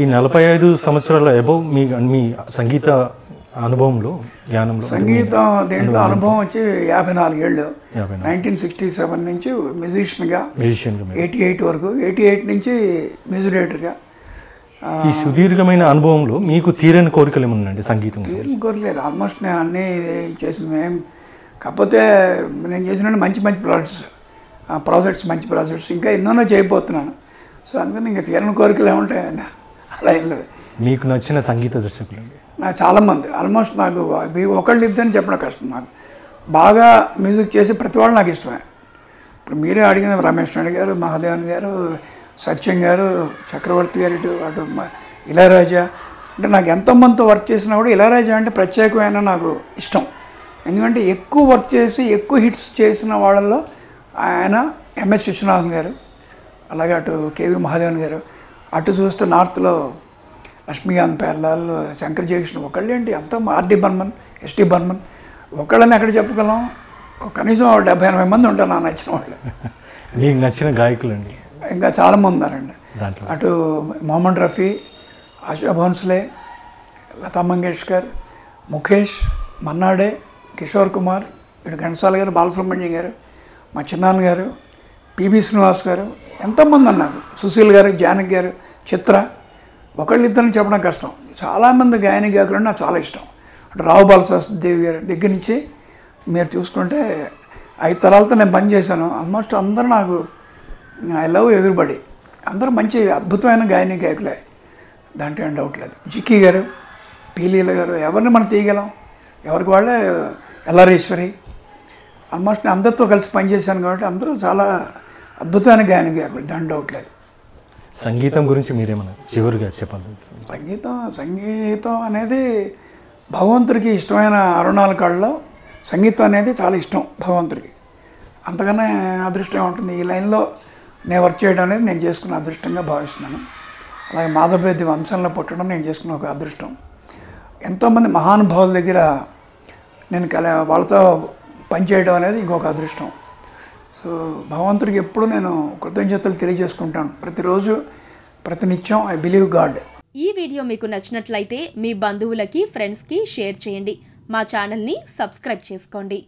ఈ 45 సంవత్సరాల అబౌవ్ మీ సంగీత అనుభవంలో జ్ఞానంలో సంగీతం దీంట్లో అనుభవం వచ్చి 54 ఏళ్ళు. 1967 నుంచి మ్యూజిషియన్గా 88 వరకు, 88 నుంచి మ్యూజిక్ డైరెక్టర్గా. ఈ సుదీర్ఘమైన అనుభవంలో మీకు తీరని కోరికలు ఏమన్నాయండి సంగీతం? తీరని కోరికలేదు, ఆల్మోస్ట్ నేను అన్నీ చేసింది మేము. కాకపోతే నేను చేసిన మంచి ప్రాజెక్ట్స్ మంచి ప్రాజెక్ట్స్ ఇంకా ఎన్నోనో చేయబోతున్నాను. సో అందుకని ఇంకా తీరని కోరికలు ఏముంటాయండి, అలా ఏం లేదు. మీకు నచ్చిన సంగీత దర్శకులు అండి? నాకు చాలామంది, ఆల్మోస్ట్ నాకు ఒకళ్ళు ఇద్దరిని చెప్పడం కష్టం. నాకు బాగా మ్యూజిక్ చేసి ప్రతి వాళ్ళు నాకు ఇష్టమే. ఇప్పుడు మీరే అడిగిన రమేష్ నాయుడు గారు, మహాదేవన్ గారు, సత్యం గారు, చక్రవర్తి గారు, అటు ఇళయరాజా. అంటే నాకు ఎంతోమందితో వర్క్ చేసినా కూడా ఇళయరాజా అంటే ప్రత్యేకమైన నాకు ఇష్టం. ఎందుకంటే ఎక్కువ వర్క్ చేసి ఎక్కువ హిట్స్ చేసిన వాళ్ళల్లో ఆయన ఎంఎస్ విశ్వనాథన్ గారు, అలాగే అటు కేవి మహాదేవన్ గారు, అటు చూస్తే నార్త్లో లక్ష్మీకాంత్ పేర్లాల్, శంకర్ జయకృష్ణ. ఒకళ్ళేంటి అంత ఆర్డి బర్మన్, ఎస్టీ బర్మన్, ఒకళ్ళని ఎక్కడ చెప్పగలం? కనీసం 70-80 మంది ఉంటారు నాకు నచ్చిన వాళ్ళు. మీకు నచ్చిన గాయకులు అండి? ఇంకా చాలామంది ఉన్నారండి. అటు మొహమ్మద్ రఫీ, ఆశా భోన్స్లే, లతా మంగేష్కర్, ముఖేష్, మన్నాడే, కిషోర్ కుమార్, ఇటు ఘంటసాల గారు, బాలసుబ్రహ్మణ్యం గారు, మా చిన్నాన్న గారు, పిబి శ్రీనివాస్ గారు, ఎంతోమంది అన్నారు, సుశీల్ గారు, జానకి గారు, చిత్ర. ఒకళ్ళిద్దరిని చెప్పడం కష్టం. చాలామంది గాయకులు నాకు చాలా ఇష్టం. అటు రావు బాలశాస్త్రి గారి దగ్గర నుంచి మీరు చూసుకుంటే 5 తరాలతో నేను పనిచేశాను. ఆల్మోస్ట్ అందరూ నాకు ఐ లవ్ ఎవ్రీబడి. అందరూ మంచి అద్భుతమైన గాయకులే, దాంట్లో ఏం డౌట్ లేదు. జిక్కీ గారు, పీలీల గారు, ఎవరిని మనం తీయగలం? ఎవరికి వాళ్ళే. ఎల్లారీశ్వరి, ఆల్మోస్ట్ నేను అందరితో కలిసి పనిచేశాను కాబట్టి అందరూ చాలా అద్భుతమైన గాయకులు, దాంట్లో డౌట్ లేదు. సంగీతం గురించి మీరేమన్నా చివరిగా చెప్పండి? సంగీతం అనేది భగవంతుడికి ఇష్టమైన 64 కళలో సంగీతం అనేది చాలా ఇష్టం భగవంతుడికి. అంతకన్నా అదృష్టం ఉంటుంది. ఈ లైన్లో నేను వర్క్ చేయడం అనేది నేను చేసుకున్న అదృష్టంగా భావిస్తున్నాను. అలాగే మాధవపేది వంశంలో పుట్టడం నేను చేసుకున్న ఒక అదృష్టం. ఎంతోమంది మహానుభావుల దగ్గర నేను వాళ్ళతో పనిచేయడం అనేది ఇంకొక అదృష్టం. సో భగవంతుడికి ఎప్పుడు నేను కృతజ్ఞతలు తెలియజేసుకుంటాను ప్రతిరోజు, ప్రతినిత్యం. I believe God. ఈ వీడియో మీకు నచ్చినట్లయితే మీ బంధువులకి, ఫ్రెండ్స్కి షేర్ చేయండి. మా ఛానల్ని సబ్స్క్రైబ్ చేసుకోండి.